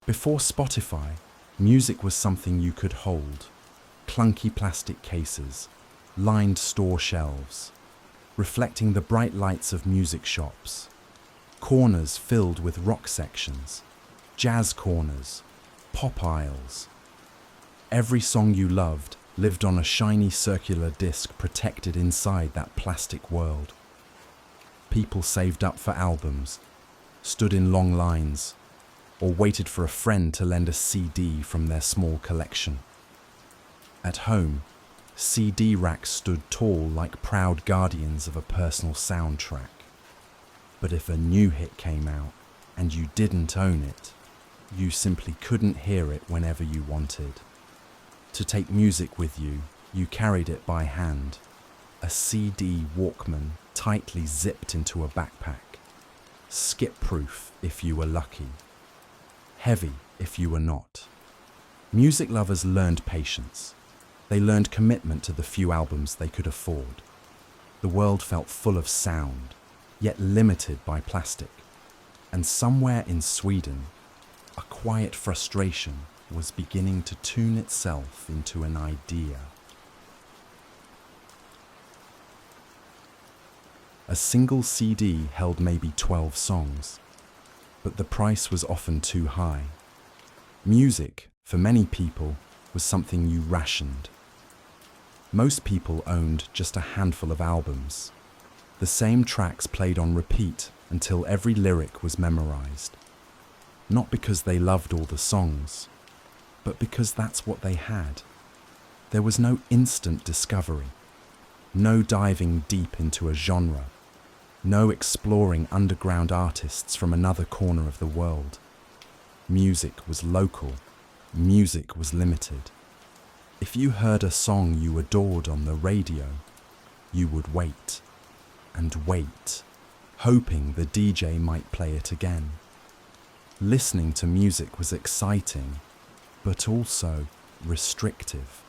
Before Spotify, music was something you could hold. Clunky plastic cases, lined store shelves, reflecting the bright lights of music shops. Corners filled with rock sections, jazz corners, pop aisles. Every song you loved lived on a shiny circular disc protected inside that plastic world. People saved up for albums, stood in long lines, or waited for a friend to lend a CD from their small collection. At home, CD racks stood tall like proud guardians of a personal soundtrack. But if a new hit came out and you didn't own it, you simply couldn't hear it whenever you wanted. To take music with you, you carried it by hand, a CD Walkman tightly zipped into a backpack, skip-proof if you were lucky, heavy if you were not. Music lovers learned patience. They learned commitment to the few albums they could afford. The world felt full of sound, yet limited by plastic. And somewhere in Sweden, a quiet frustration was beginning to tune itself into an idea. A single CD held maybe 12 songs, but the price was often too high. Music, for many people, was something you rationed. Most people owned just a handful of albums. The same tracks played on repeat until every lyric was memorized. Not because they loved all the songs, but because that's what they had. There was no instant discovery, no diving deep into a genre, no exploring underground artists from another corner of the world. Music was local, music was limited. If you heard a song you adored on the radio, you would wait and wait, hoping the DJ might play it again. Listening to music was exciting, but also restrictive.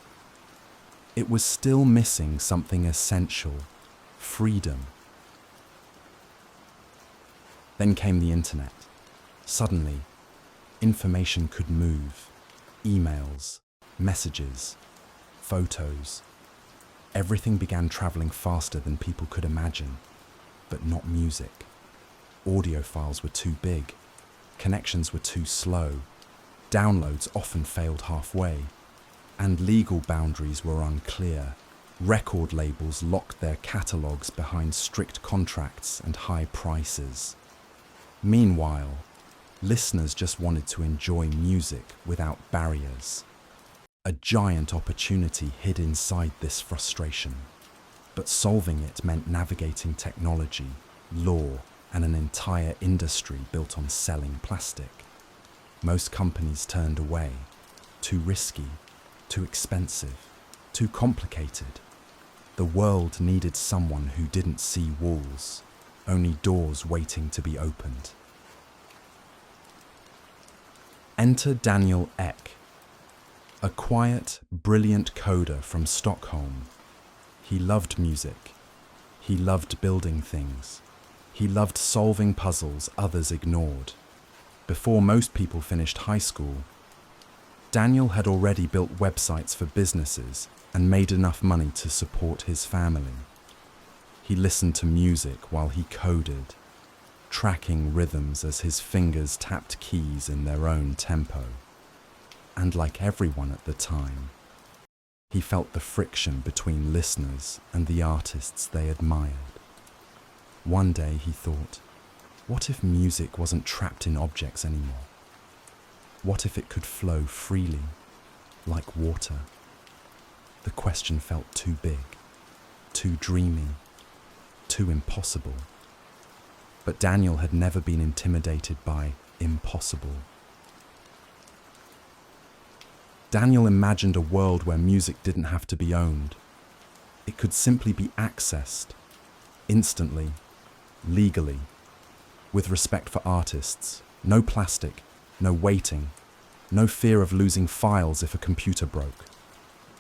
It was still missing something essential: freedom. Then came the internet. Suddenly, information could move. Emails, messages, photos. Everything began traveling faster than people could imagine, but not music. Audio files were too big. Connections were too slow. Downloads often failed halfway, and legal boundaries were unclear. Record labels locked their catalogues behind strict contracts and high prices. Meanwhile, listeners just wanted to enjoy music without barriers. A giant opportunity hid inside this frustration, but solving it meant navigating technology, law, and an entire industry built on selling plastic. Most companies turned away. Too risky, too expensive, too complicated. The world needed someone who didn't see walls, only doors waiting to be opened. Enter Daniel Ek, a quiet, brilliant coder from Stockholm. He loved music. He loved building things. He loved solving puzzles others ignored. Before most people finished high school, Daniel had already built websites for businesses and made enough money to support his family. He listened to music while he coded, tracking rhythms as his fingers tapped keys in their own tempo. And like everyone at the time, he felt the friction between listeners and the artists they admired. One day he thought, what if music wasn't trapped in objects anymore? What if it could flow freely, like water? The question felt too big, too dreamy, too impossible. But Daniel had never been intimidated by impossible. Daniel imagined a world where music didn't have to be owned. It could simply be accessed, instantly, legally, with respect for artists. No plastic, no waiting, no fear of losing files if a computer broke.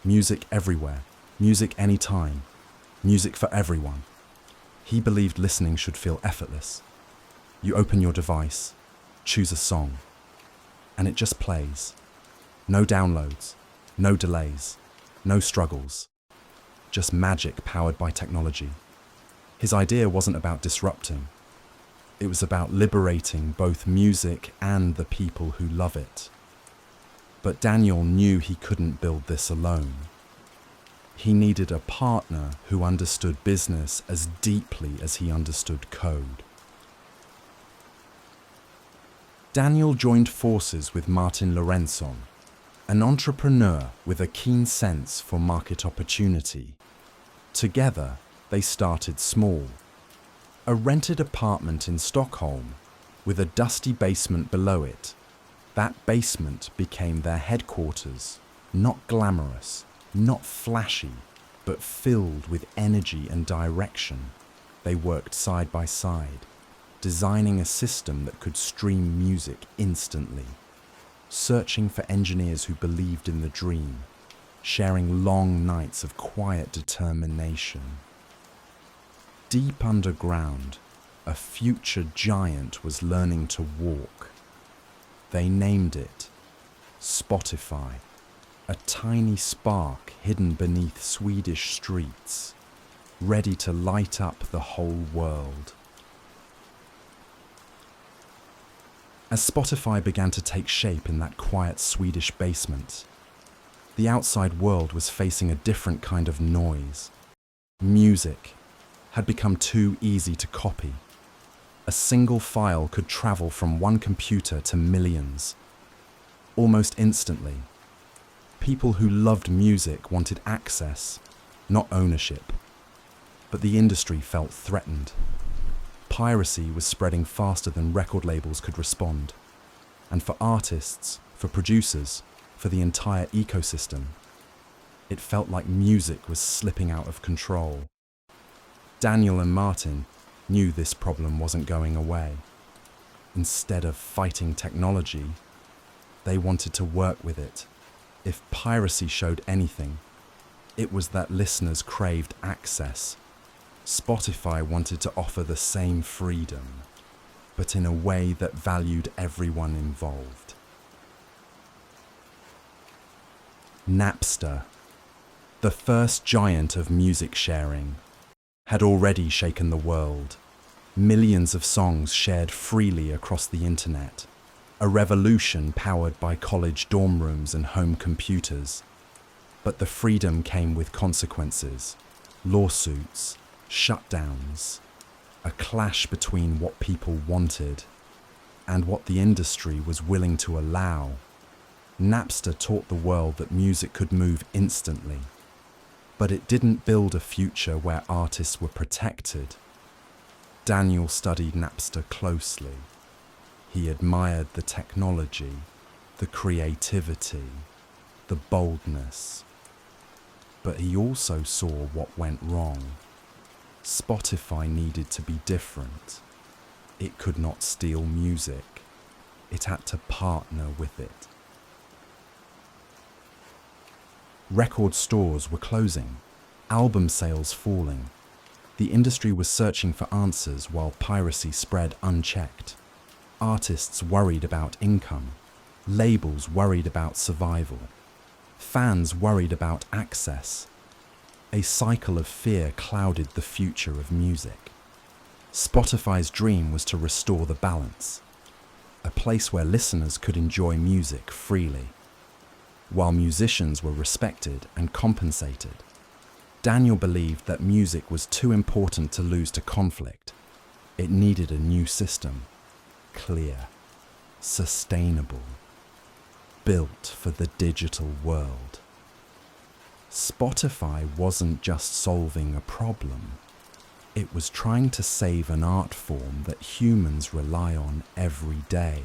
Music everywhere, music anytime, music for everyone. He believed listening should feel effortless. You open your device, choose a song. and it just plays. No downloads, no delays, no struggles. Just magic powered by technology. His idea wasn't about disrupting. It was about liberating both music and the people who love it. But Daniel knew he couldn't build this alone. He needed a partner who understood business as deeply as he understood code. Daniel joined forces with Martin Lorentzon, an entrepreneur with a keen sense for market opportunity. Together, they started small. A rented apartment in Stockholm, with a dusty basement below it. That basement became their headquarters, not glamorous, not flashy, but filled with energy and direction. They worked side by side, designing a system that could stream music instantly, searching for engineers who believed in the dream, sharing long nights of quiet determination. Deep underground, a future giant was learning to walk. They named it Spotify, a tiny spark hidden beneath Swedish streets, ready to light up the whole world. As Spotify began to take shape in that quiet Swedish basement, the outside world was facing a different kind of noise. Music had become too easy to copy. A single file could travel from one computer to millions. Almost instantly, people who loved music wanted access, not ownership. But the industry felt threatened. Piracy was spreading faster than record labels could respond. And for artists, for producers, for the entire ecosystem, it felt like music was slipping out of control. Daniel and Martin knew this problem wasn't going away. Instead of fighting technology, they wanted to work with it. If piracy showed anything, it was that listeners craved access. Spotify wanted to offer the same freedom, but in a way that valued everyone involved. Napster, the first giant of music sharing, had already shaken the world. Millions of songs shared freely across the internet. A revolution powered by college dorm rooms and home computers. But the freedom came with consequences. Lawsuits, shutdowns, a clash between what people wanted and what the industry was willing to allow. Napster taught the world that music could move instantly. But it didn't build a future where artists were protected. Daniel studied Napster closely. He admired the technology, the creativity, the boldness. But he also saw what went wrong. Spotify needed to be different. It could not steal music. It had to partner with it. Record stores were closing, album sales falling. The industry was searching for answers while piracy spread unchecked. Artists worried about income, labels worried about survival, fans worried about access. A cycle of fear clouded the future of music. Spotify's dream was to restore the balance, a place where listeners could enjoy music freely, while musicians were respected and compensated. Daniel believed that music was too important to lose to conflict. It needed a new system, clear, sustainable, built for the digital world. Spotify wasn't just solving a problem. It was trying to save an art form that humans rely on every day.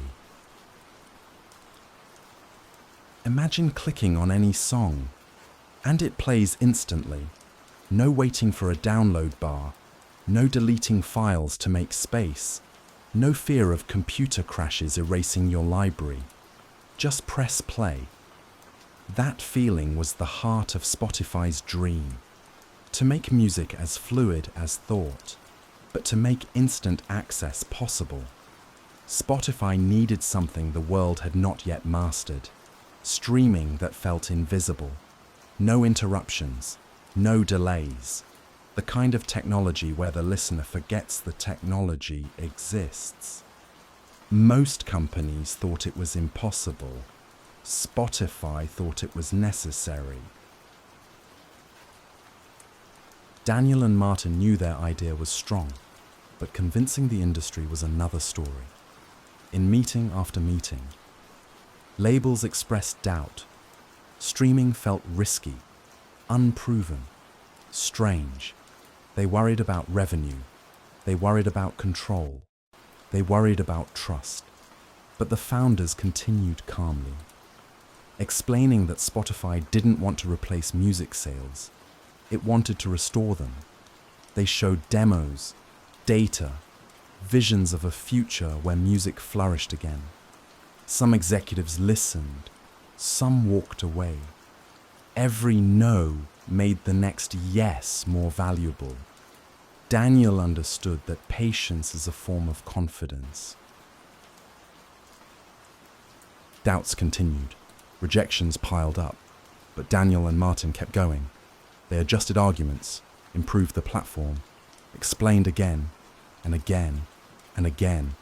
Imagine clicking on any song, and it plays instantly. No waiting for a download bar, no deleting files to make space, no fear of computer crashes erasing your library. Just press play. That feeling was the heart of Spotify's dream. To make music as fluid as thought, but to make instant access possible. Spotify needed something the world had not yet mastered. Streaming that felt invisible. No interruptions, no delays. The kind of technology where the listener forgets the technology exists. Most companies thought it was impossible. Spotify thought it was necessary. Daniel and Martin knew their idea was strong, but convincing the industry was another story. In meeting after meeting, labels expressed doubt. Streaming felt risky, unproven, strange. They worried about revenue. They worried about control. They worried about trust. But the founders continued calmly, explaining that Spotify didn't want to replace music sales. It wanted to restore them. They showed demos, data, visions of a future where music flourished again. Some executives listened, some walked away. Every no made the next yes more valuable. Daniel understood that patience is a form of confidence. Doubts continued, rejections piled up, but Daniel and Martin kept going. They adjusted arguments, improved the platform, explained again and again and again,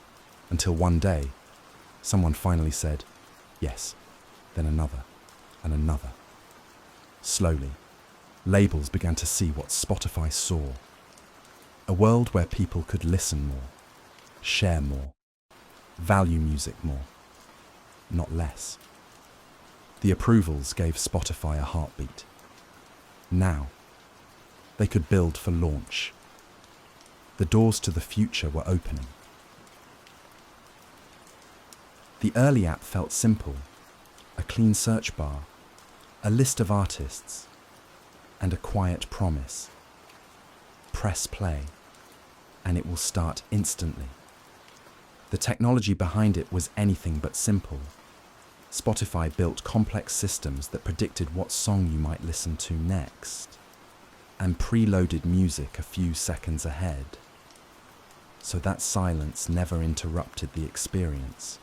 until one day, someone finally said, yes, then another and another. Slowly, labels began to see what Spotify saw. A world where people could listen more, share more, value music more, not less. The approvals gave Spotify a heartbeat. Now, they could build for launch. The doors to the future were opening. The early app felt simple, a clean search bar, a list of artists, and a quiet promise. Press play, and it will start instantly. The technology behind it was anything but simple. Spotify built complex systems that predicted what song you might listen to next, and preloaded music a few seconds ahead, so that silence never interrupted the experience.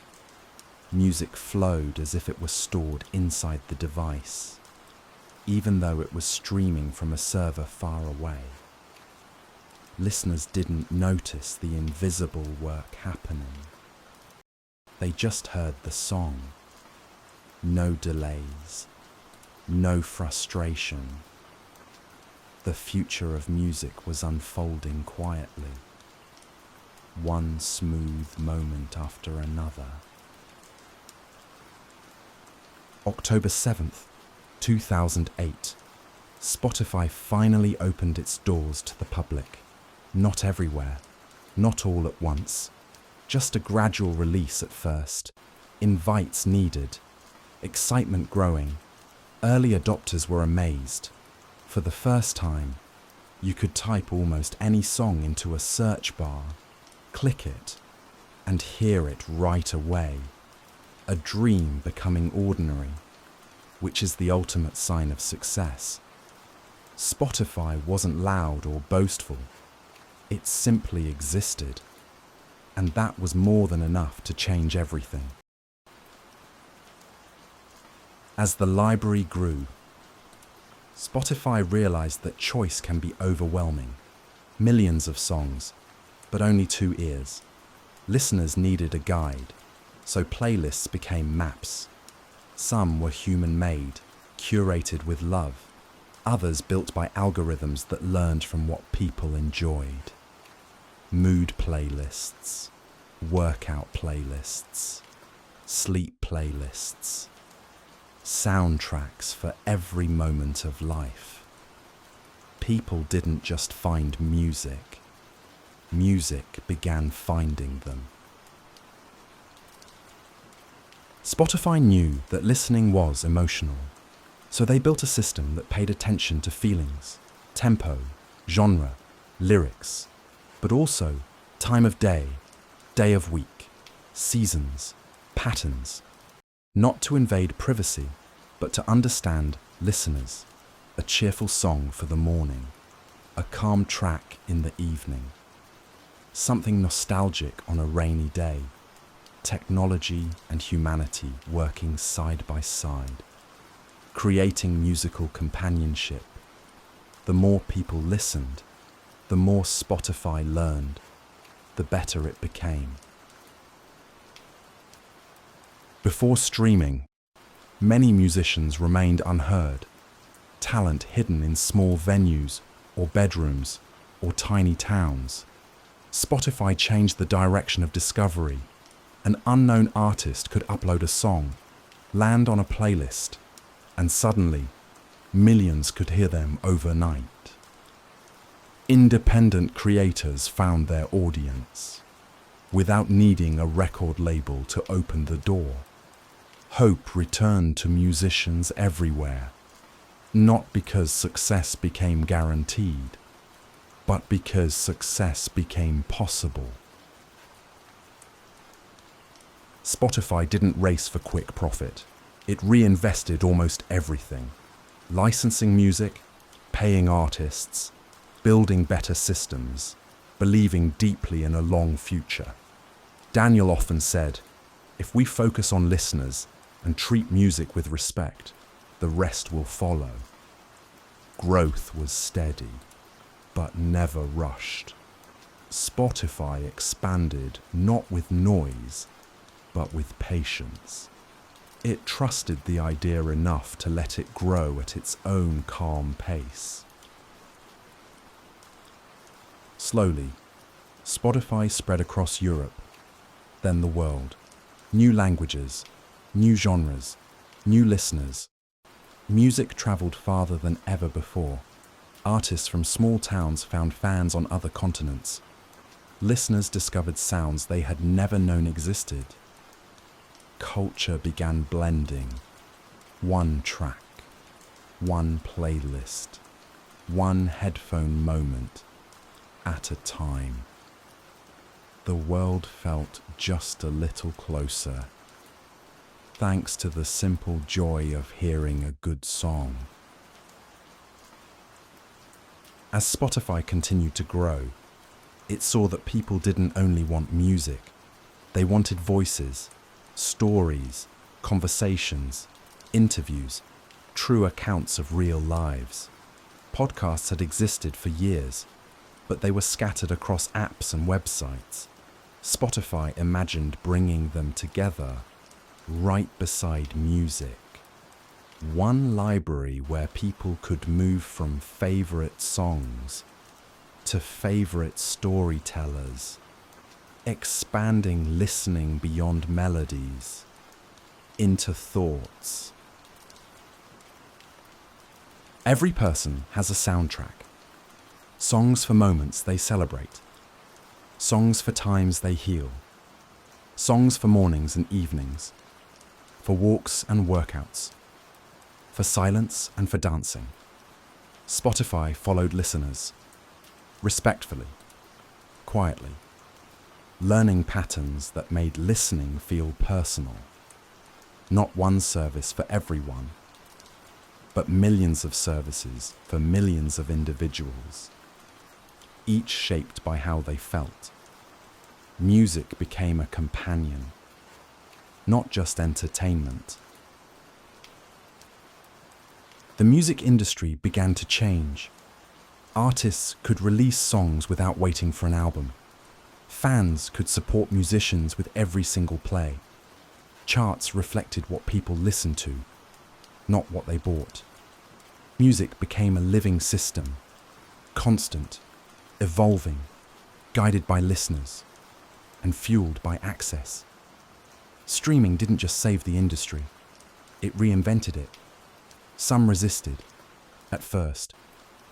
Music flowed as if it were stored inside the device, even though it was streaming from a server far away. Listeners didn't notice the invisible work happening. They just heard the song. No delays, no frustration. The future of music was unfolding quietly, one smooth moment after another. October 7th, 2008, Spotify finally opened its doors to the public. Not everywhere, not all at once, just a gradual release at first. Invites needed, excitement growing. Early adopters were amazed. For the first time, you could type almost any song into a search bar, click it, and hear it right away. A dream becoming ordinary, which is the ultimate sign of success. Spotify wasn't loud or boastful. It simply existed, and that was more than enough to change everything. As the library grew, Spotify realized that choice can be overwhelming. Millions of songs, but only 2 ears. Listeners needed a guide, so playlists became maps. Some were human-made, curated with love. Others built by algorithms that learned from what people enjoyed. Mood playlists, workout playlists, sleep playlists, soundtracks for every moment of life. People didn't just find music. Music began finding them. Spotify knew that listening was emotional, so they built a system that paid attention to feelings, tempo, genre, lyrics, but also time of day of week, seasons, patterns, not to invade privacy, but to understand listeners. A cheerful song for the morning, a calm track in the evening, something nostalgic on a rainy day. technology and humanity working side by side, creating musical companionship. The more people listened, the more Spotify learned, the better it became. Before streaming, many musicians remained unheard, talent hidden in small venues or bedrooms or tiny towns. Spotify changed the direction of discovery. An unknown artist could upload a song, land on a playlist, and suddenly, millions could hear them overnight. Independent creators found their audience, without needing a record label to open the door. Hope returned to musicians everywhere, not because success became guaranteed, but because success became possible. Spotify didn't race for quick profit. It reinvested almost everything. Licensing music, paying artists, building better systems, believing deeply in a long future. Daniel often said, if we focus on listeners and treat music with respect, the rest will follow. Growth was steady, but never rushed. Spotify expanded not with noise, but with patience. It trusted the idea enough to let it grow at its own calm pace. Slowly, Spotify spread across Europe, then the world. New languages, new genres, new listeners. Music traveled farther than ever before. Artists from small towns found fans on other continents. Listeners discovered sounds they had never known existed. Culture began blending. One track, one playlist, one headphone moment at a time. The world felt just a little closer, thanks to the simple joy of hearing a good song. As Spotify continued to grow, it saw that people didn't only want music, they wanted voices, stories, conversations, interviews, true accounts of real lives. Podcasts had existed for years, but they were scattered across apps and websites. Spotify imagined bringing them together right beside music. One library where people could move from favorite songs to favorite storytellers, expanding listening beyond melodies into thoughts. Every person has a soundtrack. Songs for moments they celebrate. Songs for times they heal. Songs for mornings and evenings. For walks and workouts. For silence and for dancing. Spotify followed listeners, respectfully, quietly, learning patterns that made listening feel personal. Not one service for everyone, but millions of services for millions of individuals, each shaped by how they felt. Music became a companion, not just entertainment. The music industry began to change. Artists could release songs without waiting for an album. Fans could support musicians with every single play. Charts reflected what people listened to, not what they bought. Music became a living system, constant, evolving, guided by listeners, and fueled by access. Streaming didn't just save the industry, it reinvented it. Some resisted, at first,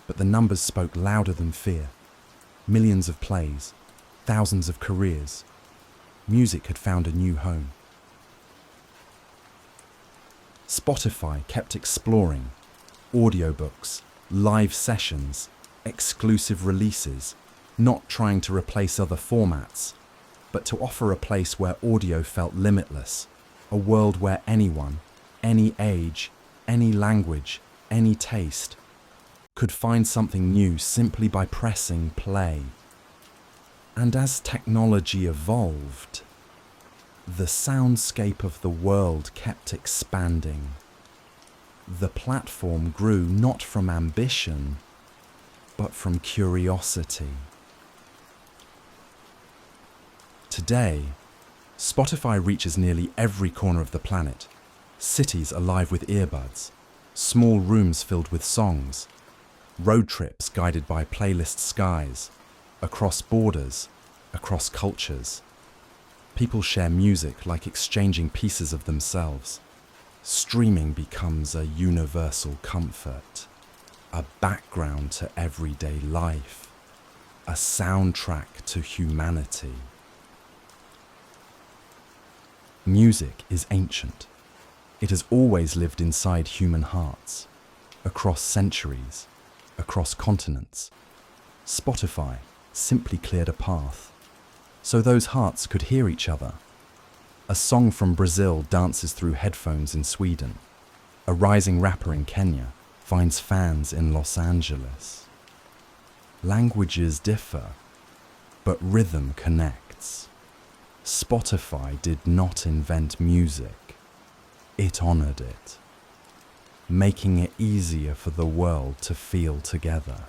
but the numbers spoke louder than fear. Millions of plays, thousands of careers. Music had found a new home. Spotify kept exploring. Audiobooks, live sessions, exclusive releases, not trying to replace other formats, but to offer a place where audio felt limitless, a world where anyone, any age, any language, any taste, could find something new simply by pressing play. And as technology evolved, The soundscape of the world kept expanding. The platform grew not from ambition, but from curiosity. Today, Spotify reaches nearly every corner of the planet. Cities alive with earbuds, small rooms filled with songs, road trips guided by playlist skies, across borders, across cultures. People share music like exchanging pieces of themselves. Streaming becomes a universal comfort, a background to everyday life, a soundtrack to humanity. Music is ancient. It has always lived inside human hearts, across centuries, across continents. Spotify simply cleared a path, so those hearts could hear each other. A song from Brazil dances through headphones in Sweden. A rising rapper in Kenya finds fans in Los Angeles. Languages differ, but rhythm connects. Spotify did not invent music. It honored it, making it easier for the world to feel together.